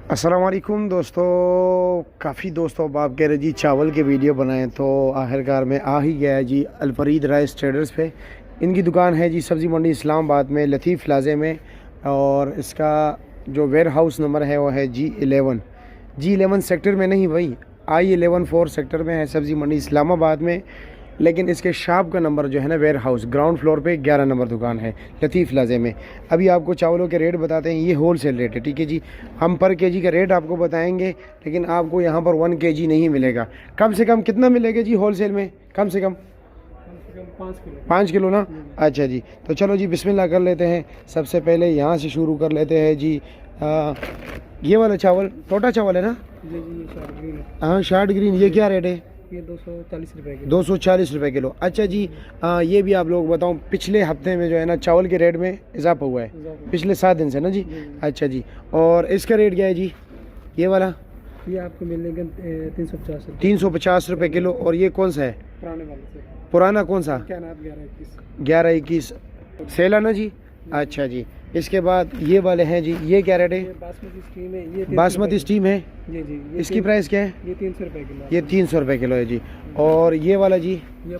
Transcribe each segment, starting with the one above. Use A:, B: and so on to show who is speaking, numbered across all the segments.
A: अस्सलाम वालेकुम दोस्तों। काफ़ी दोस्तों अब आप कह रहे जी चावल के वीडियो बनाएं, तो आखिरकार में आ ही गया है जी अलफरीद राइस ट्रेडर्स पे। इनकी दुकान है जी सब्ज़ी मंडी इस्लामाबाद में लतीफ़ प्लाज़े में, और इसका जो वेयर हाउस नंबर है वो है G11 सेक्टर में नहीं भाई, I11 4 सेक्टर में है सब्ज़ी मंडी इस्लामाबाद में। लेकिन इसके शॉप का नंबर जो है ना, वेयर हाउस ग्राउंड फ्लोर पे 11 नंबर दुकान है लतीफ़ प्लाज़े में। अभी आपको चावलों के रेट बताते हैं, ये होल सेल रेट है, ठीक है जी। हम पर केजी का रेट आपको बताएंगे, लेकिन आपको यहाँ पर 1 केजी नहीं मिलेगा। कम से कम कितना मिलेगा जी होल सेल में? कम से कम 5 किलो ना। अच्छा जी, तो चलो जी बिस्मिल्लाह कर लेते हैं। सबसे पहले यहाँ से शुरू कर लेते हैं जी। ये वाला चावल टोटा चावल है ना
B: जी जी, ये शार्ट ग्रीन है।
A: हाँ शार्ट ग्रीन, ये क्या रेट है?
B: ये 240 रुपए की।
A: 240 रुपये किलो। अच्छा जी, ये भी आप लोग बताऊँ, पिछले हफ्ते में जो है ना चावल के रेट में इजाफा हुआ है पिछले 7 दिन से ना जी। अच्छा जी, और इसका रेट क्या है जी ये वाला?
B: ये आपको मिलेगा 350 रुपये।
A: 350 रुपये किलो। और ये कौन सा है?
B: पुराने वाले से।
A: पुराना कौन सा?
B: क्या नाम? 11-21।
A: 11-21 सेला ना जी। अच्छा जी, इसके बाद ये वाले हैं जी, ये क्या रेट है?
B: ये बासमती स्टीम है। ये 300
A: बासमती स्टीम है।
B: जी जी,
A: इसकी प्राइस क्या है?
B: ये 300 रुपए किलो।
A: ये 300 रुपये किलो है जी। और ये वाला जी
B: ये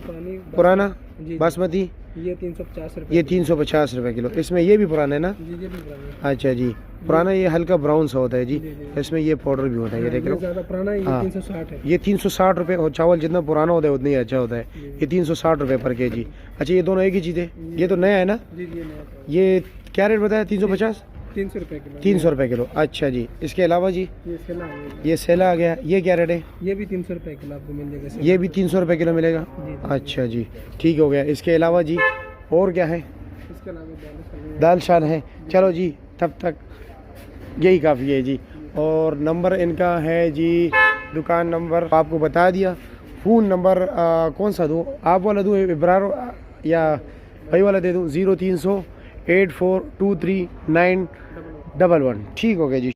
A: पुराना
B: जी
A: बासमती,
B: ये 350 रुपए।
A: ये 350 रुपये किलो। इसमें ये भी पुराना है ना?
B: जी ये भी पुराना है।
A: अच्छा जी, पुराना ये हल्का ब्राउन सा होता है जी।
B: जी, जी।
A: इसमें ये पाउडर भी होता है, ये देख
B: ये
A: लो।
B: ज़्यादा पुराना है। ये
A: हाँ।
B: 360 है।
A: ये 360 रुपये। और चावल जितना पुराना होता है उतना ही अच्छा होता है। ये 360 रुपये पर केजी। अच्छा, ये दोनों एक ही चीज़ है? ये तो नया है ना?
B: जी जी, नया था।
A: ये क्या रेट बताया? 350?
B: 300 रुपए किलो।
A: 300 रुपये किलो। अच्छा जी, इसके अलावा जी
B: ये सेला है।
A: ये सेला आ गया, ये क्या रेट है?
B: ये भी 300 रुपए किलो आपको मिल जाएगा।
A: ये भी 300 रुपये किलो मिलेगा।
B: जी, जी।
A: अच्छा जी, ठीक हो गया। इसके अलावा जी और क्या है?
B: इसके अलावा
A: दाल शान है। चलो जी, तब तक यही काफ़ी है जी। और नंबर इनका है जी, दुकान नंबर आपको बता दिया। फ़ोन नंबर कौन सा दूँ? आप वाला दूँ इब्रार या भाई वाला दे दूँ? 0300 8423 911। ठीक हो गया जी।